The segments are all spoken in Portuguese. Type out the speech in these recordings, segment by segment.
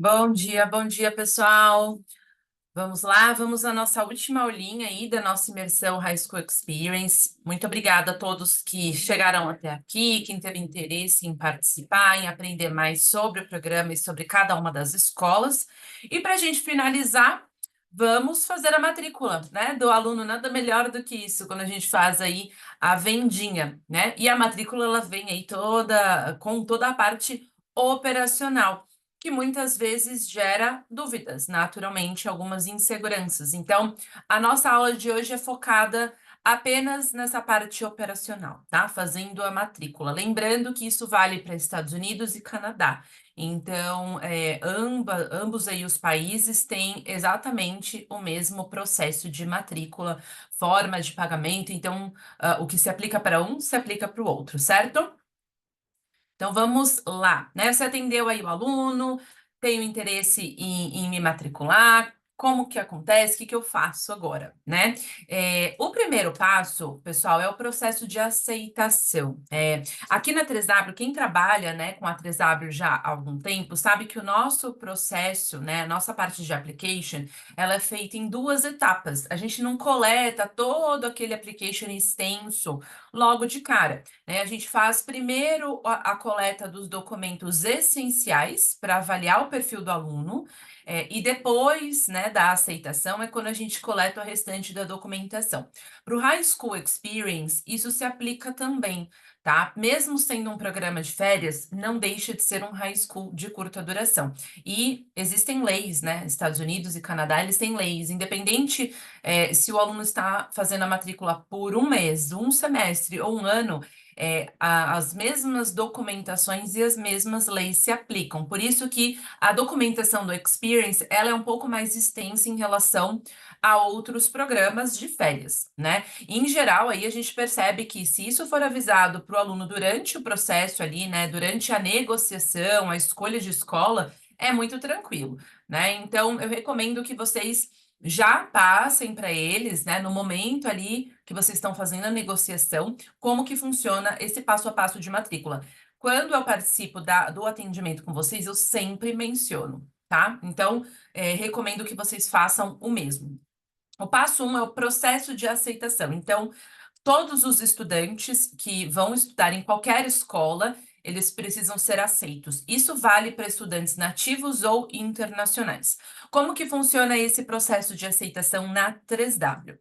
Bom dia, pessoal. Vamos lá, vamos à nossa última aulinha aí da nossa imersão High School Experience. Muito obrigada a todos que chegaram até aqui, quem teve interesse em participar, em aprender mais sobre o programa e sobre cada uma das escolas. E para a gente finalizar, vamos fazer a matrícula, né, do aluno. Nada melhor do que isso, quando a gente faz aí a vendinha, né? E a matrícula, ela vem aí com toda a parte operacional, que muitas vezes gera dúvidas, naturalmente, algumas inseguranças. Então, a nossa aula de hoje é focada apenas nessa parte operacional, tá? Fazendo a matrícula. Lembrando que isso vale para Estados Unidos e Canadá. Então, ambos aí os países têm exatamente o mesmo processo de matrícula, forma de pagamento. Então, o que se aplica para um, se aplica para o outro, certo? Então vamos lá, né? Você atendeu aí o aluno, tenho interesse em me matricular, como que acontece, o que que eu faço agora, né? O primeiro passo, pessoal, é o processo de aceitação. Aqui na 3W, quem trabalha, né, com a 3W já há algum tempo, sabe que o nosso processo, né, a nossa parte de application, ela é feita em duas etapas. A gente não coleta todo aquele application extenso logo de cara, né? A gente faz primeiro a coleta dos documentos essenciais para avaliar o perfil do aluno, e depois, né, da aceitação é quando a gente coleta o restante da documentação. Para o High School Experience, isso se aplica também, tá? Mesmo sendo um programa de férias, não deixa de ser um high school de curta duração. E existem leis, né? Estados Unidos e Canadá, eles têm leis, independente se o aluno está fazendo a matrícula por um mês, um semestre ou um ano, as mesmas documentações e as mesmas leis se aplicam. Por isso que a documentação do Experience, ela é um pouco mais extensa em relação a outros programas de férias, né? Em geral, aí a gente percebe que se isso for avisado para o aluno durante o processo ali, né, durante a negociação, a escolha de escola, é muito tranquilo, né? Então, eu recomendo que vocês já passem para eles, né, no momento ali que vocês estão fazendo a negociação, como que funciona esse passo a passo de matrícula. Quando eu participo do atendimento com vocês, eu sempre menciono, tá? Então, recomendo que vocês façam o mesmo. O passo um é o processo de aceitação. Então, todos os estudantes que vão estudar em qualquer escola, eles precisam ser aceitos. Isso vale para estudantes nativos ou internacionais. Como que funciona esse processo de aceitação na 3W?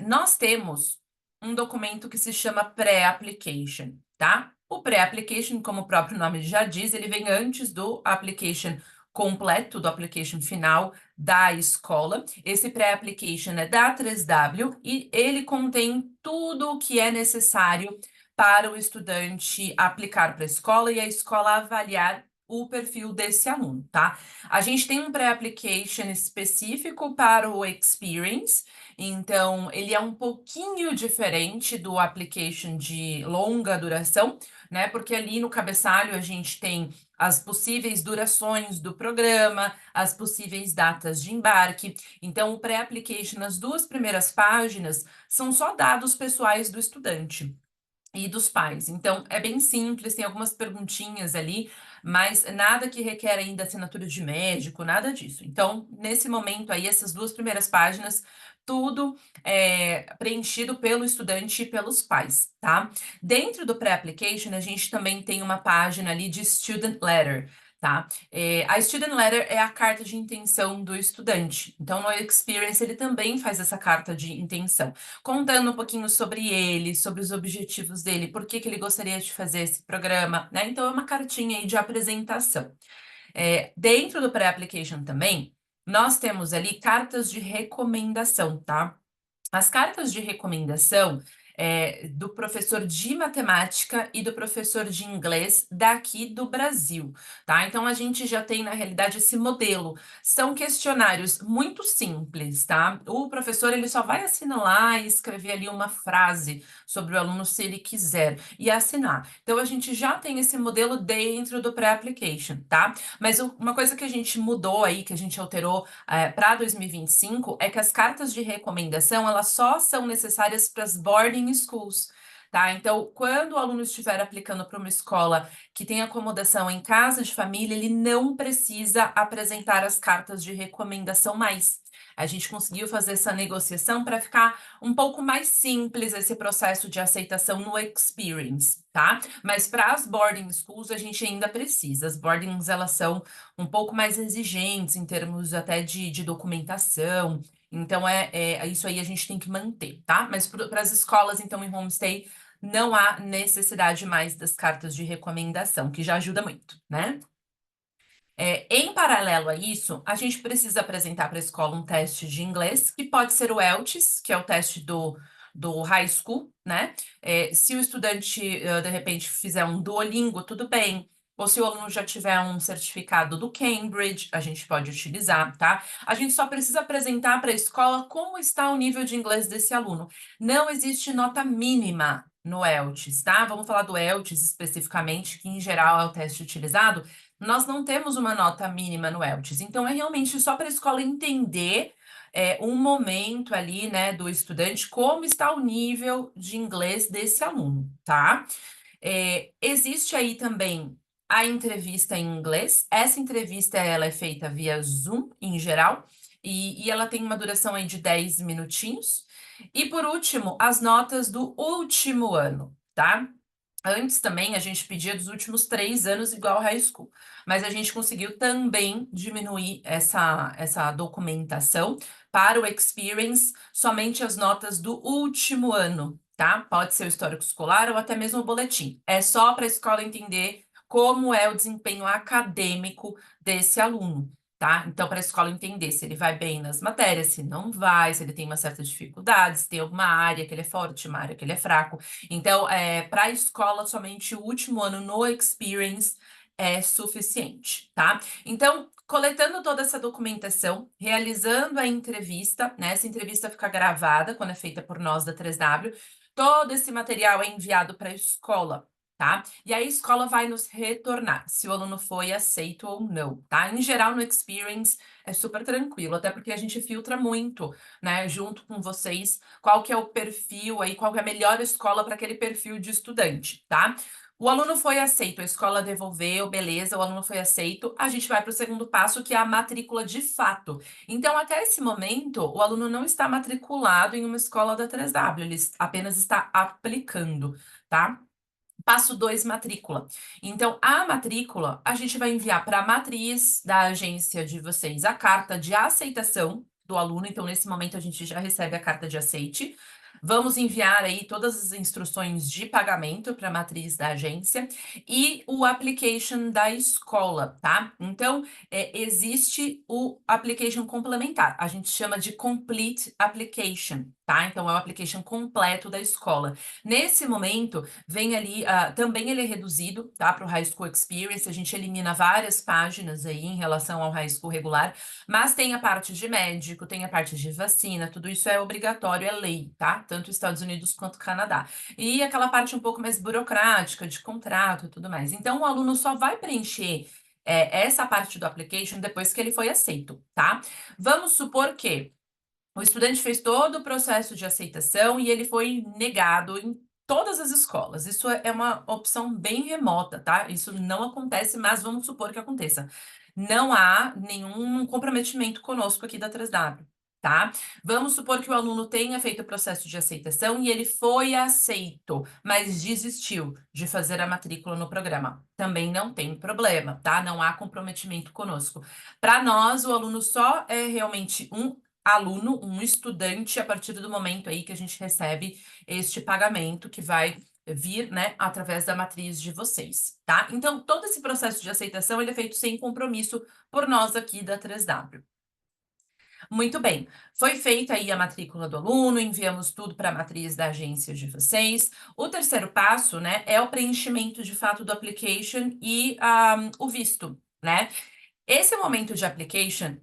Nós temos um documento que se chama pré-application, tá? O pré-application, como o próprio nome já diz, ele vem antes do application completo, do application final da escola. Esse pré-application é da 3W e ele contém tudo o que é necessário para o estudante aplicar para a escola e a escola avaliar o perfil desse aluno, tá? A gente tem um pré-application específico para o Experience, então, ele é um pouquinho diferente do application de longa duração, né? Porque ali no cabeçalho a gente tem as possíveis durações do programa, as possíveis datas de embarque. Então, o pré-application, as duas primeiras páginas, são só dados pessoais do estudante e dos pais. Então, é bem simples, tem algumas perguntinhas ali, mas nada que requer ainda assinatura de médico, nada disso. Então, nesse momento aí, essas duas primeiras páginas, tudo preenchido pelo estudante e pelos pais, tá? Dentro do pré-application, a gente também tem uma página ali de student letter, tá? A student letter é a carta de intenção do estudante. Então, no Experience, ele também faz essa carta de intenção, contando um pouquinho sobre ele, sobre os objetivos dele, por que que ele gostaria de fazer esse programa, né? Então, é uma cartinha aí de apresentação. Dentro do pré-application também, nós temos ali cartas de recomendação, tá? As cartas de recomendação do professor de matemática e do professor de inglês daqui do Brasil, tá? Então a gente já tem na realidade esse modelo. São questionários muito simples, tá? O professor ele só vai assinar lá e escrever ali uma frase sobre o aluno se ele quiser e assinar. Então a gente já tem esse modelo dentro do pré-application, tá? Mas uma coisa que a gente mudou aí, que a gente alterou para 2025 é que as cartas de recomendação elas só são necessárias para as boarding schools, tá? Então, quando o aluno estiver aplicando para uma escola que tem acomodação em casa de família, ele não precisa apresentar as cartas de recomendação mais. A gente conseguiu fazer essa negociação para ficar um pouco mais simples esse processo de aceitação no Experience, tá? Mas para as boarding schools a gente ainda precisa. As boardings, elas são um pouco mais exigentes em termos até de documentação. Então, isso aí a gente tem que manter, tá? Mas para as escolas, então, em homestay, não há necessidade mais das cartas de recomendação, que já ajuda muito, né? Em paralelo a isso, a gente precisa apresentar para a escola um teste de inglês, que pode ser o ELTS, que é o teste do high school, né? Se o estudante, de repente, fizer um Duolingo, tudo bem. Ou se o aluno já tiver um certificado do Cambridge, a gente pode utilizar, tá? A gente só precisa apresentar para a escola como está o nível de inglês desse aluno. Não existe nota mínima no ELTS, tá? Vamos falar do ELTS especificamente, que em geral é o teste utilizado. Nós não temos uma nota mínima no ELTS, então é realmente só para a escola entender um momento ali, né, do estudante, como está o nível de inglês desse aluno, tá? Existe aí também a entrevista em inglês. Essa entrevista, ela é feita via Zoom, em geral, e ela tem uma duração aí de 10 minutinhos. E, por último, as notas do último ano, tá? Antes também a gente pedia dos últimos 3 anos igual ao high school, mas a gente conseguiu também diminuir essa documentação para o experience, somente as notas do último ano, tá? Pode ser o histórico escolar ou até mesmo o boletim. É só para a escola entender como é o desempenho acadêmico desse aluno. Tá? Então, para a escola entender se ele vai bem nas matérias, se não vai, se ele tem uma certa dificuldade, se tem alguma área que ele é forte, uma área que ele é fraco. Então, para a escola, somente o último ano no Experience é suficiente, tá? Então, coletando toda essa documentação, realizando a entrevista, né? Essa entrevista fica gravada quando é feita por nós da 3W. Todo esse material é enviado para a escola, tá? E aí a escola vai nos retornar se o aluno foi aceito ou não, tá? Em geral, no Experience é super tranquilo, até porque a gente filtra muito, né, junto com vocês, qual que é o perfil aí, qual que é a melhor escola para aquele perfil de estudante, tá? O aluno foi aceito, a escola devolveu, beleza, o aluno foi aceito, a gente vai para o segundo passo, que é a matrícula de fato. Então, até esse momento, o aluno não está matriculado em uma escola da 3W, ele apenas está aplicando, tá? Passo 2, matrícula. Então, a matrícula, a gente vai enviar para a matriz da agência de vocês a carta de aceitação do aluno. Então, nesse momento, a gente já recebe a carta de aceite. Vamos enviar aí todas as instruções de pagamento para a matriz da agência e o application da escola, tá? Então, existe o application complementar. A gente chama de complete application, tá? Então, é o application completo da escola. Nesse momento, vem ali, também ele é reduzido, tá? Para o High School Experience, a gente elimina várias páginas aí em relação ao High School regular, mas tem a parte de médico, tem a parte de vacina, tudo isso é obrigatório, é lei, tá? Tanto Estados Unidos quanto Canadá. E aquela parte um pouco mais burocrática, de contrato e tudo mais. Então, o aluno só vai preencher essa parte do application depois que ele foi aceito, tá? Vamos supor que o estudante fez todo o processo de aceitação e ele foi negado em todas as escolas. Isso é uma opção bem remota, tá? Isso não acontece, mas vamos supor que aconteça. Não há nenhum comprometimento conosco aqui da 3W, tá? Vamos supor que o aluno tenha feito o processo de aceitação e ele foi aceito, mas desistiu de fazer a matrícula no programa. Também não tem problema, tá? Não há comprometimento conosco. Para nós, o aluno só é realmente um aluno, um estudante, a partir do momento aí que a gente recebe este pagamento que vai vir, né, através da matriz de vocês, tá? Então, todo esse processo de aceitação, ele é feito sem compromisso por nós aqui da 3W. Muito bem, foi feita aí a matrícula do aluno, enviamos tudo para a matriz da agência de vocês. O terceiro passo, né, é o preenchimento de fato do application e o visto, né? Esse momento de application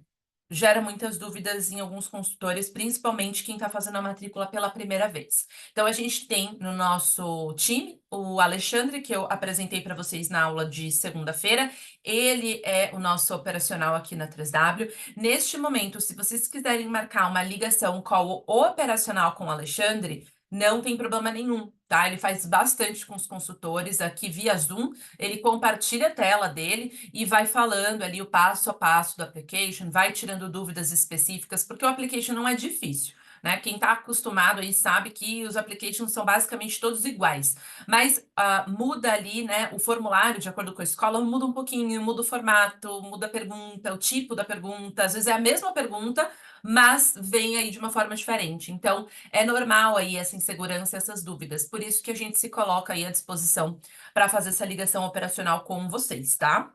gera muitas dúvidas em alguns consultores, principalmente quem está fazendo a matrícula pela primeira vez. Então, a gente tem no nosso time o Alexandre, que eu apresentei para vocês na aula de segunda-feira. Ele é o nosso operacional aqui na 3W. Neste momento, se vocês quiserem marcar uma ligação call operacional com o Alexandre, não tem problema nenhum, tá? Ele faz bastante com os consultores aqui via Zoom, ele compartilha a tela dele e vai falando ali o passo a passo do application, vai tirando dúvidas específicas, porque o application não é difícil, né? Quem está acostumado aí sabe que os applications são basicamente todos iguais, mas muda ali, né? O formulário, de acordo com a escola, muda um pouquinho, muda o formato, muda a pergunta, o tipo da pergunta, às vezes é a mesma pergunta, mas vem aí de uma forma diferente. Então, é normal aí essa insegurança, essas dúvidas. Por isso que a gente se coloca aí à disposição para fazer essa ligação operacional com vocês, tá?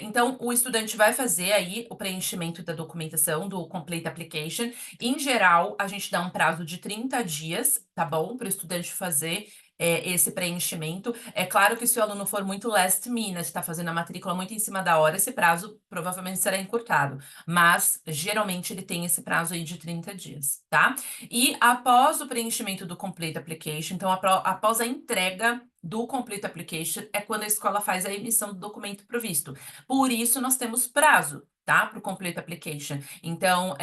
Então, o estudante vai fazer aí o preenchimento da documentação do Complete Application. Em geral, a gente dá um prazo de 30 dias, tá bom? Para o estudante fazer esse preenchimento. É claro que se o aluno for muito last minute, está fazendo a matrícula muito em cima da hora, esse prazo provavelmente será encurtado. Mas, geralmente, ele tem esse prazo aí de 30 dias, tá? E após o preenchimento do Complete Application, então, após a entrega do Complete Application, é quando a escola faz a emissão do documento provisto. Por isso, nós temos prazo, tá? Para o Complete Application. Então,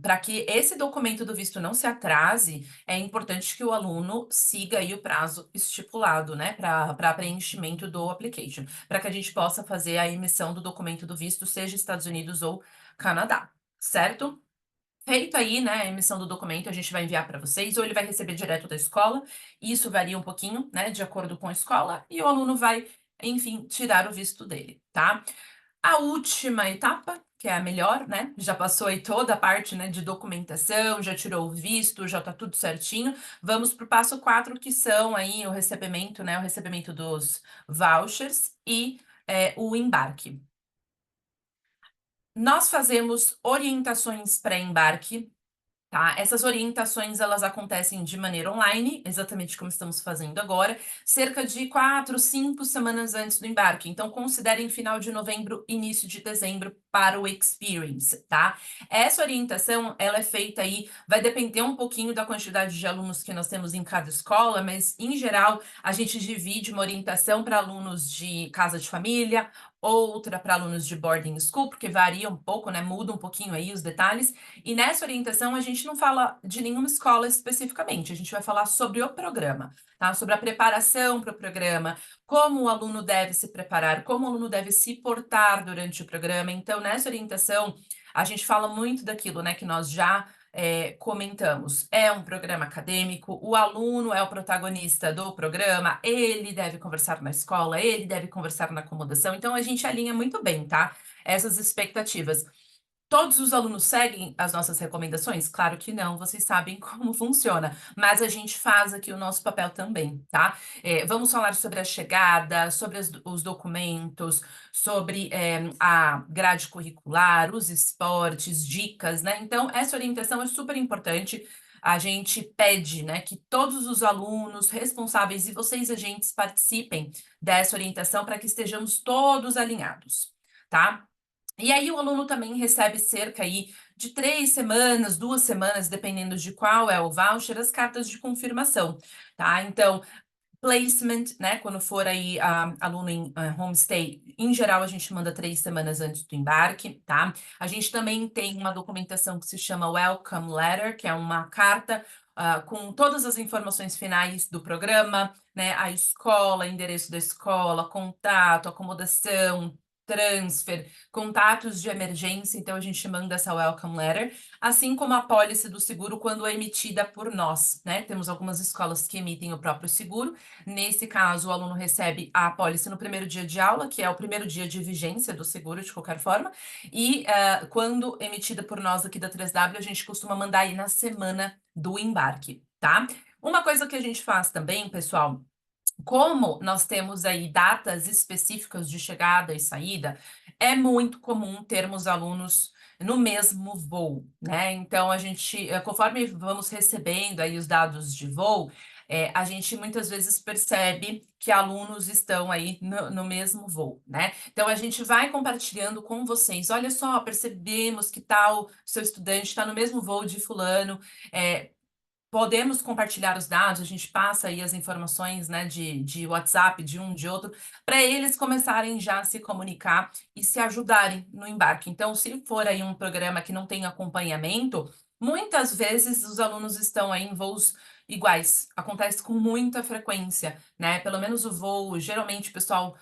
para que esse documento do visto não se atrase, é importante que o aluno siga aí o prazo estipulado, né? Para preenchimento do application, para que a gente possa fazer a emissão do documento do visto, seja Estados Unidos ou Canadá, certo? Feito aí, né, a emissão do documento, a gente vai enviar para vocês, ou ele vai receber direto da escola. Isso varia um pouquinho, né, de acordo com a escola, e o aluno vai, enfim, tirar o visto dele, tá? A última etapa, que é a melhor, né? Já passou aí toda a parte, né, de documentação, já tirou o visto, já tá tudo certinho. Vamos para o passo 4, que são aí o recebimento, né? O recebimento dos vouchers e o embarque. Nós fazemos orientações pré-embarque. Tá? Essas orientações, elas acontecem de maneira online, exatamente como estamos fazendo agora, cerca de 4, 5 semanas antes do embarque. Então, considerem final de novembro, início de dezembro para o Experience, tá? Essa orientação, ela é feita aí, vai depender um pouquinho da quantidade de alunos que nós temos em cada escola, mas, em geral, a gente divide uma orientação para alunos de casa de família, outra para alunos de boarding school, porque varia um pouco, né? Muda um pouquinho aí os detalhes. E nessa orientação, a gente não fala de nenhuma escola especificamente, a gente vai falar sobre o programa, tá? Sobre a preparação para o programa, como o aluno deve se preparar, como o aluno deve se portar durante o programa. Então, nessa orientação, a gente fala muito daquilo, né, que nós já comentamos. É um programa acadêmico, o aluno é o protagonista do programa, ele deve conversar na escola, ele deve conversar na acomodação. Então, a gente alinha muito bem, tá? Essas expectativas. Todos os alunos seguem as nossas recomendações? Claro que não, vocês sabem como funciona, mas a gente faz aqui o nosso papel também, tá? Vamos falar sobre a chegada, sobre os documentos, sobre a grade curricular, os esportes, dicas, né? Então, essa orientação é super importante. A gente pede, né, que todos os alunos responsáveis e vocês, agentes, participem dessa orientação para que estejamos todos alinhados, tá? E aí o aluno também recebe cerca aí de 3 semanas, 2 semanas, dependendo de qual é o voucher, as cartas de confirmação, tá? Então, placement, né? Quando for aí aluno em homestay, em geral a gente manda 3 semanas antes do embarque, tá? A gente também tem uma documentação que se chama Welcome Letter, que é uma carta com todas as informações finais do programa, né? A escola, endereço da escola, contato, acomodação, transfer, contatos de emergência, então a gente manda essa welcome letter, assim como a pólice do seguro quando é emitida por nós, né? Temos algumas escolas que emitem o próprio seguro. Nesse caso, o aluno recebe a apólice no primeiro dia de aula, que é o primeiro dia de vigência do seguro, de qualquer forma, e quando emitida por nós aqui da 3W, a gente costuma mandar aí na semana do embarque, tá? Uma coisa que a gente faz também, pessoal, como nós temos aí datas específicas de chegada e saída, é muito comum termos alunos no mesmo voo, né? Então, a gente, conforme vamos recebendo aí os dados de voo, a gente muitas vezes percebe que alunos estão aí no mesmo voo, né? Então, a gente vai compartilhando com vocês. Olha só, percebemos que tal seu estudante está no mesmo voo de fulano. Podemos compartilhar os dados, a gente passa aí as informações, né, de WhatsApp, de um, de outro, para eles começarem já a se comunicar e se ajudarem no embarque. Então, se for aí um programa que não tem acompanhamento, muitas vezes os alunos estão aí em voos iguais, acontece com muita frequência, né? Pelo menos o voo, geralmente o pessoal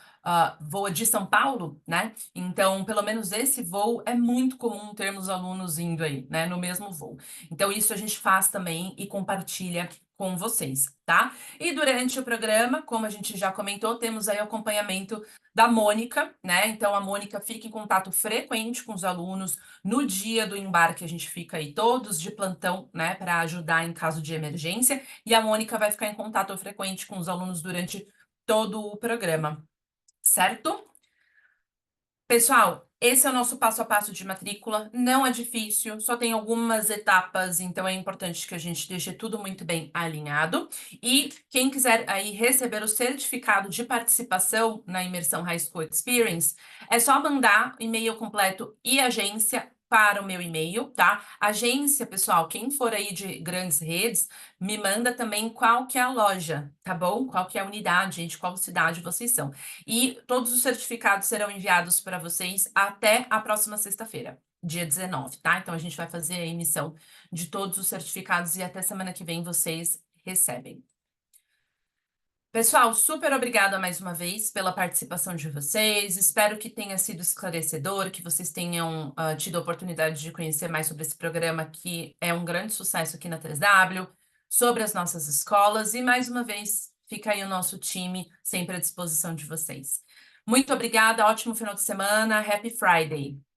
voa de São Paulo, né? Então, pelo menos esse voo é muito comum termos alunos indo aí, né? No mesmo voo. Então, isso a gente faz também e compartilha com vocês, tá? E durante o programa, como a gente já comentou, temos aí o acompanhamento da Mônica, né? Então, a Mônica fica em contato frequente com os alunos. No dia do embarque, a gente fica aí todos de plantão, né, para ajudar em caso de emergência. E a Mônica vai ficar em contato frequente com os alunos durante todo o programa, certo? Pessoal, esse é o nosso passo a passo de matrícula. Não é difícil, só tem algumas etapas, então é importante que a gente deixe tudo muito bem alinhado. E quem quiser aí receber o certificado de participação na imersão High School Experience, é só mandar e-mail completo e agência para o meu e-mail, tá? Agência, pessoal, quem for aí de grandes redes, me manda também qual que é a loja, tá bom? Qual que é a unidade, de qual cidade vocês são. E todos os certificados serão enviados para vocês até a próxima sexta-feira, dia 19, tá? Então a gente vai fazer a emissão de todos os certificados e até semana que vem vocês recebem. Pessoal, super obrigada mais uma vez pela participação de vocês. Espero que tenha sido esclarecedor, que vocês tenham tido a oportunidade de conhecer mais sobre esse programa, que é um grande sucesso aqui na 3W, sobre as nossas escolas. E mais uma vez, fica aí o nosso time sempre à disposição de vocês. Muito obrigada, ótimo final de semana, Happy Friday!